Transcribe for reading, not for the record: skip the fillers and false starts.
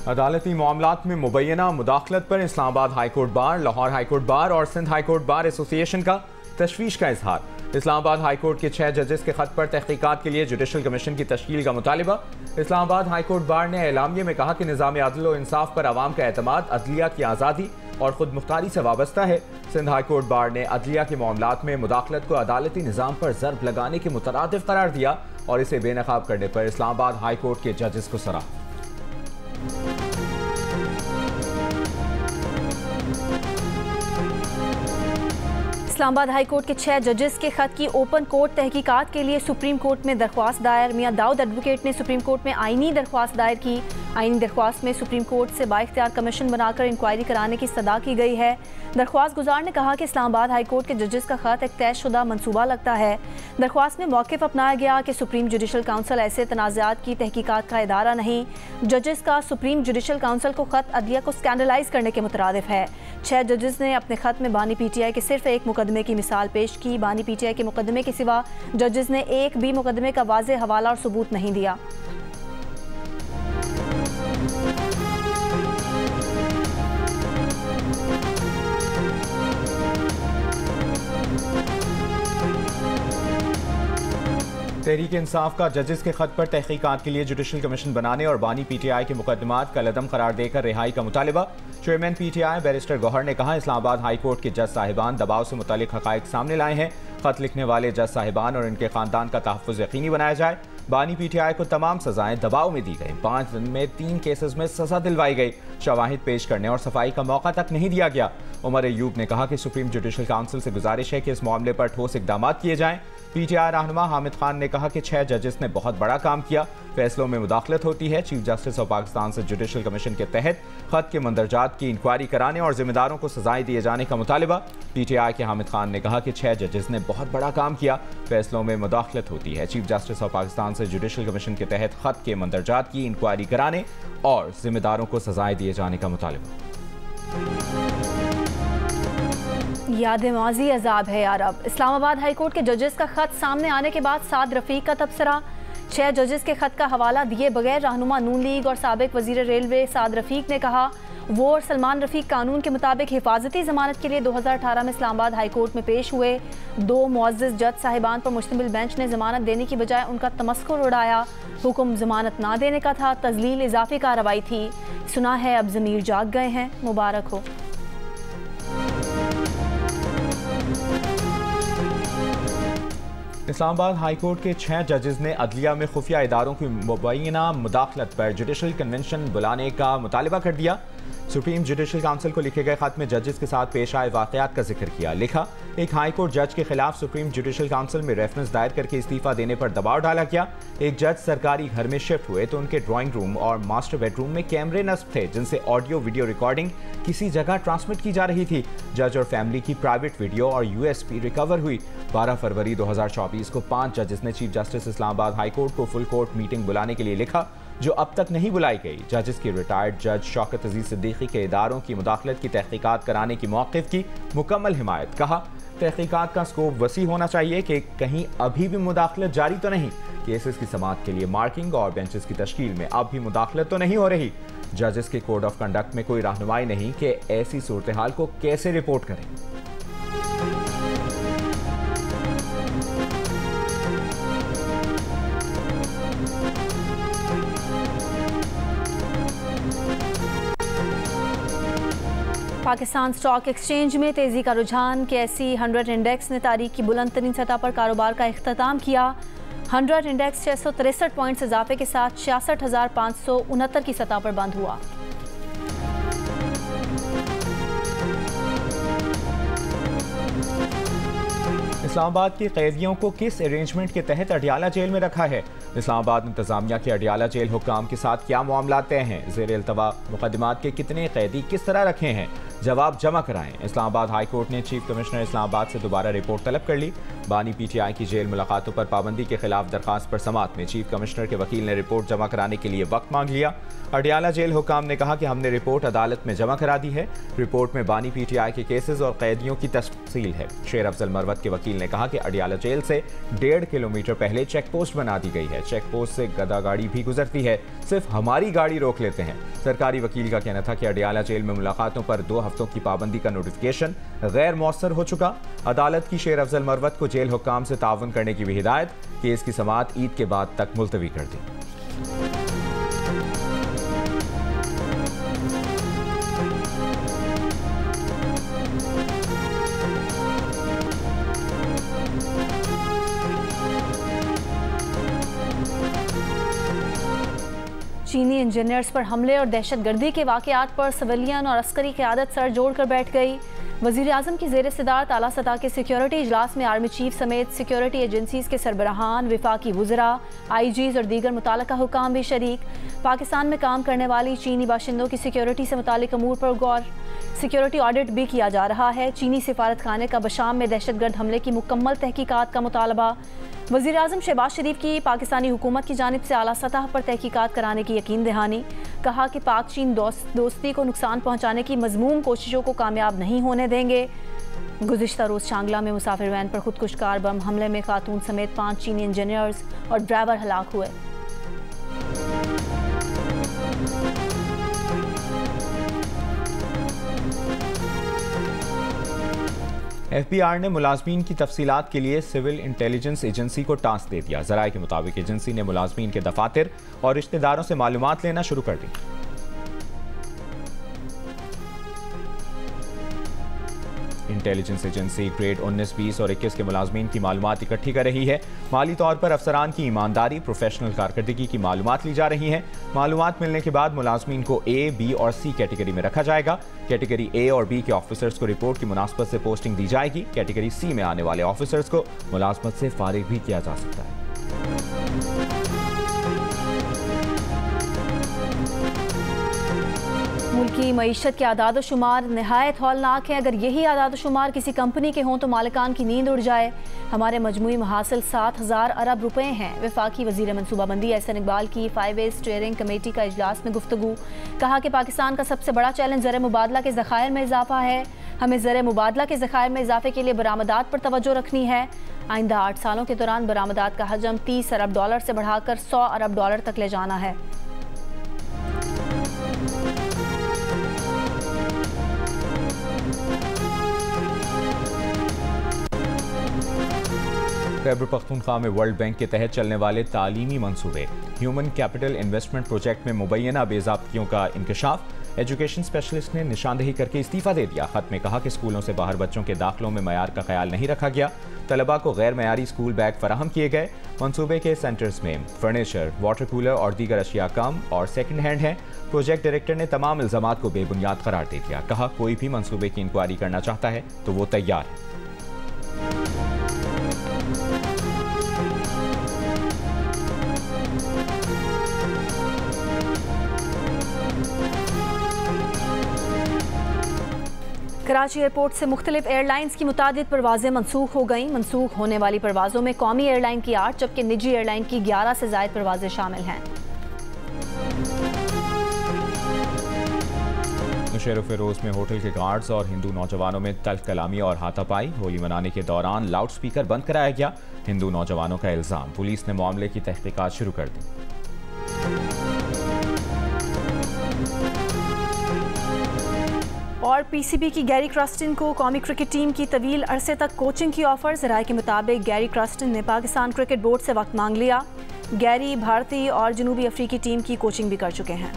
अदालती मामलात में मुबैना मुदाखलत पर Islamabad high court bar, Lahore high court bar और सिंध हाईकोर्ट बार एसोसिएशन का तशवीश का इजहार। इस्लामाबाद हाईकोर्ट के 6 जजेस के खत पर तहकीकात के लिए जुडिशल कमीशन की तश्कील का मुतालिबा। इस्लामाबाद हाईकोर्ट बार ने एलामिये में कहा कि निज़ाम अदल व इंसाफ पर आवाम का एतमाद अदलिया की आज़ादी और खुद मुख्तारी से वाबस्ता है। सिंध हाईकोर्ट बार ने अदलिया के मामलात में मुदाखलत को अदालती निज़ाम पर ज़र्ब लगाने के मुतरादिफ करार दिया और इसे बेनकाब करने पर इस्लामाबाद हाईकोर्ट के जजेस को सराहा। इस्लामाबाद हाईकोर्ट के 6 जजेस के खत की ओपन कोर्ट तहकीकात के लिए सुप्रीम कोर्ट में दरख्वास्त दायर। मियां दाऊद एडवोकेट ने सुप्रीम कोर्ट में आईनी दरख्वास्त दायर की। आईनी दरख्वास्त में सुप्रीम कोर्ट से बाइख्तियार कमीशन बनाकर इंक्वायरी कराने की सदा की गई है। दरख्वास्त गुजार ने कहा कि इस्लामाबाद हाईकोर्ट के जजेस का खत एक तयशुदा मनसूबा लगता है। दरख्वास्त में मौक़िफ़ अपनाया गया कि सुप्रीम जुडिशल काउंसिल ऐसे तनाज़ात की तहकीकात का इदारा नहीं। जजेस का सुप्रीम जुडिशल काउंसिल को खत अदलिया को स्कैंडलाइज करने के मुतरादिफ है। 6 जजेस ने अपने खत में बानी PTI के सिर्फ एक मुकदमे की मिसाल पेश की। बानी PTI के मुकदमे के सिवा जजेस ने एक भी मुकदमे का वाज़ेह हवाला और सबूत नहीं दिया। तहरीक इंसाफ का जजेस के खत पर तहकीकात के लिए जुडिशल कमीशन बनाने और बानी PTI के मुकदमात कलअदम करार देकर रिहाई का मुतालिबा। चेयरमैन PTI बैरिस्टर गौहर ने कहा, इस्लामाबाद हाईकोर्ट के जज साहिबान दबाव से मुतालिक हक़ाइक़ सामने लाए हैं। खत लिखने वाले जज साहिबान और इनके खानदान का तहफ़्फ़ुज़ यकीनी बनाया जाए। बानी PTI को तमाम सजाएं दबाव में दी गई। 5 दिन में 3 केसेस में सजा दिलवाई गई। शवाहिद पेश करने और सफाई का मौका तक नहीं दिया गया। उमर अयूब ने कहा कि सुप्रीम जुडिशल काउंसिल से गुजारिश है कि इस मामले पर ठोस इक़दाम किए जाएं। PTI रहनुमा हामिद खान ने कहा कि 6 जजेस ने बहुत बड़ा काम किया। फैसलों में मुदाखलत होती है। चीफ जस्टिस ऑफ पाकिस्तान से जुडिशल कमीशन के तहत खत के मंदरजात की इंक्वायरी कराने और जिम्मेदारों को सजाएं दिए जाने का मुतालिबा। PTI के हामिद खान ने कहा कि 6 जजेस ने बहुत बड़ा काम किया। फैसलों में मुदाखलत होती है। चीफ जस्टिस ऑफ पाकिस्तान से जुडिशल कमीशन के तहत खत के मंदरजात की इंक्वायरी कराने और जिम्मेदारों को सजाएं दिए जाने का मुतालिबा। याद माजी अजाब है यार। अब इस्लामाबाद हाईकोर्ट के जजेस का खत सामने आने के बाद साद रफीक का तबसरा। 6 जजेस के खत का हवाला दिए बगैर रहनुमा नून लीग और साबिक वजीर रेलवे साद रफीक ने कहा, वो और सलमान रफीक कानून के मुताबिक हिफाजती जमानत के लिए 2018 में इस्लामाबाद हाईकोर्ट में पेश हुए। 2 मुअज़्ज़िज़ जज साहिबान पर मुश्तमिल बेंच ने जमानत देने की बजाय उनका तमस्खुर उड़ाया। हुक्म जमानत ना देने का था, तजलील इजाफी कार्रवाई थी। सुना है अब ज़मीर जाग गए हैं, मुबारक हो। इस्लामाबाद हाईकोर्ट के 6 जजेस ने अदलिया में खुफिया इदारों की मुबैना मुदाखलत पर जुडिशल कन्वेंशन बुलाने का मुतालिबा कर दिया। सुप्रीम जुडिशल काउंसिल को लिखे गए खत में जजेस के साथ पेश आए वाक़यात का जिक्र किया। लिखा, एक हाई कोर्ट जज के खिलाफ सुप्रीम जुडिशल काउंसिल में रेफरेंस दायर करके इस्तीफा देने पर दबाव डाला गया। एक जज सरकारी घर में शिफ्ट हुए तो उनके ड्राइंग रूम और मास्टर बेडरूम में कैमरे नस्ब थे जिनसे ऑडियो वीडियो रिकॉर्डिंग किसी जगह ट्रांसमिट की जा रही थी। जज और फैमिली की प्राइवेट वीडियो और USB रिकवर हुई। 12 फरवरी 2024 को 5 जजेस ने चीफ जस्टिस इस्लामाबाद हाईकोर्ट को फुल कोर्ट मीटिंग बुलाने के लिए लिखा, जो अब तक नहीं बुलाई गई। जजेस की रिटायर्ड जज शौकत अजीज सिद्दीकी के इदारों की मुदाखलत की तहकीकात कराने की मौक़िफ़ की मुकम्मल हिमायत। कहा, तहकीकात का स्कोप वसी होना चाहिए कि कहीं अभी भी मुदाखलत जारी तो नहीं। केसेस की समाअत के लिए मार्किंग और बेंचेस की तश्कील में अब भी मुदाखलत तो नहीं हो रही। जजेस के कोड ऑफ कंडक्ट में कोई रहनुमाई नहीं कि ऐसी सूरत हाल को कैसे रिपोर्ट करें। पाकिस्तान स्टॉक एक्सचेंज में तेज़ी का रुझान। KSE 100 इंडेक्स ने तारीख की बुलंद तरीन सतह पर कारोबार का इख्तिताम किया। 100 इंडेक्स 663 पॉइंट्स इजाफे के साथ 66,569 की सतह पर बंद हुआ। इस्लामाबाद के कैदियों को किस अरेंजमेंट के तहत अडियाला जेल में रखा है? इस्लामाबाद इंतजामिया के अडियाला जेल हुक्काम के साथ क्या मामला तय हैं? ज़ेर इल्तवा मुकदमात के कितने कैदी किस तरह रखे हैं? जवाब जमा कराएं। इस्लामाबाद हाई कोर्ट ने चीफ कमिश्नर इस्लामाबाद से दोबारा रिपोर्ट तलब कर ली। बानी PTI की जेल मुलाकातों पर पाबंदी के खिलाफ दरखास्त पर समाअत में चीफ कमिश्नर के वकील ने रिपोर्ट जमा कराने के लिए वक्त मांग लिया। अडियाला जेल हुकाम ने कहा कि हमने रिपोर्ट अदालत में जमा करा दी है। रिपोर्ट में बानी PTI के केसेस और कैदियों की तफसील है। शेर अफजल मरवत के वकील ने कहा कि अडियाला जेल से 1.5 किलोमीटर पहले चेक पोस्ट बना दी गई है। चेक पोस्ट से गदा गाड़ी भी गुजरती है, सिर्फ हमारी गाड़ी रोक लेते हैं। सरकारी वकील का कहना था कि अडियाला जेल में मुलाकातों पर 2 हफ्तों की पाबंदी का नोटिफिकेशन गैर मौसर हो चुका। अदालत की शेर अफजल मरवत को जेल हुक्काम से तावन करने की भी हिदायत। केस की समाअत ईद के बाद तक मुलतवी कर दी। चीनी इंजीनियर्स पर हमले और दहशतगर्दी के वाक़यात पर सिविलियन और अस्करी क़यादत सर जोड़कर बैठ गई। वज़ीर आज़म की ज़ेर सदारत आला सतह के सिक्योरिटी इजलास में आर्मी चीफ समेत सिक्योरिटी एजेंसीज़ के सरबराहान, विफाकी वुज़रा, IGs और दीगर मुताल्लिका हुकाम भी शरीक। पाकिस्तान में काम करने वाली चीनी बाशिंदों की सिक्योरिटी से मुताल्लिक अमूर पर गौर। सिक्योरिटी ऑडिट भी किया जा रहा है। चीनी सिफारत खाने का बशाम में दहशतगर्द हमले की मुकम्मल तहकीकात का मुतालबा। वज़ीर आज़म शहबाज शरीफ की पाकिस्तानी हुकूमत की जानिब से आला सतह पर तहकीकात कराने की यकीन दहानी। कहा कि पाक चीन दोस्ती को नुकसान पहुँचाने की मज़मूम कोशिशों को कामयाब नहीं होने देंगे। गुज़िश्ता रोज़ शांगला में मुसाफिर वैन पर खुदकुश कार बम हमले में खातून समेत 5 चीनी इंजीनियर्स और ड्राइवर हलाक हुए। FBI ने मुलाजमीन की तफसीलात के लिए सिविल इंटेलिजेंस एजेंसी को टास्क दे दिया। ज़राए के मुताबिक एजेंसी ने मुलाजमीन के दफातर और रिश्तेदारों से मालूमात लेना शुरू कर दी। इंटेलिजेंस एजेंसी ग्रेड 19, 20 और 21 के मुलाजमीन की मालूमात इकट्ठी कर रही है। माली तौर पर अफसरान की ईमानदारी, प्रोफेशनल कारकर्दगी की मालूमात ली जा रही है। मालूमात मिलने के बाद मुलाजमीन को A, B और C कैटेगरी में रखा जाएगा। कैटेगरी A और B के ऑफिसर्स को रिपोर्ट की मुनासबत से पोस्टिंग दी जाएगी। कैटेगरी C में आने वाले ऑफिसर्स को मुलाजमत से फारिग भी किया जा सकता है। मुल्की मईशत के आदाद शुमार नहायत हौलनाक है। अगर यही आदाद शुमार किसी कंपनी के हों तो मालिकान की नींद उड़ जाए। हमारे मजमूई महासिल 7,000 अरब रुपए हैं। वफाकी वजीर मनसूबाबंदी एहसन इकबाल की 5A स्टीयरिंग कमेटी का इजलास में गुफ्तगू। कहा कि पाकिस्तान का सबसे बड़ा चैलेंज ज़र मुबादला के ज़खायर में इजाफा है। हमें ज़र मुबादला के ज़खायर में इजाफे के लिए बरामदात पर तवज्जो रखनी है। आइंदा 8 सालों के दौरान बरामदात का हजम 30 अरब डॉलर से बढ़ाकर 100 अरब डॉलर तक ले जाना है। खैबर पख्तूनख्वा में वर्ल्ड बैंक के तहत चलने वाले तालीमी मंसूबे ह्यूमन कैपिटल इन्वेस्टमेंट प्रोजेक्ट में मुबैना बेज़ाब्तियों का इंकशाफ। एजुकेशन स्पेशलिस्ट ने निशानदेही करके इस्तीफा दे दिया। खत में कहा कि स्कूलों से बाहर बच्चों के दाखिलों में मयार का ख्याल नहीं रखा गया। तलबा को गैर मयारी स्कूल बैग फराहम किए गए। मंसूबे के सेंटर्स में फर्नीचर, वाटर कूलर और दीगर अशिया कम और सेकंड हैंड हैं। प्रोजेक्ट डायरेक्टर ने तमाम इल्जामात को बेबुनियाद करार दे दिया। कहा कोई भी मंसूबे की इंक्वायरी करना चाहता है तो वो तैयार है। कराची एयरपोर्ट से मुख्तलिफ एयरलाइंस की मुतादिद परवाजें मनसूख हो गईं। मनसूख होने वाली परवाजों में कौमी एयरलाइन की 8 जबकि निजी एयरलाइन की 11 से ज़ायद परवाजें शामिल हैं। नौशेर फिरोज में होटल के गार्ड्स और हिंदू नौजवानों में तल्ख कलामी और हाथापाई। होली मनाने के दौरान लाउड स्पीकर बंद कराया गया। हिंदू नौजवानों का इल्जाम। पुलिस ने मामले की तहकीकात शुरू कर दी। और PCB की गैरी क्रस्टन को कौमी क्रिकेट टीम की तवील अरसे तक कोचिंग की ऑफर। ज़राए के मुताबिक गैरी क्रस्टन ने पाकिस्तान क्रिकेट बोर्ड से वक्त मांग लिया। गैरी भारतीय और जनूबी अफ्रीकी टीम की कोचिंग भी कर चुके हैं।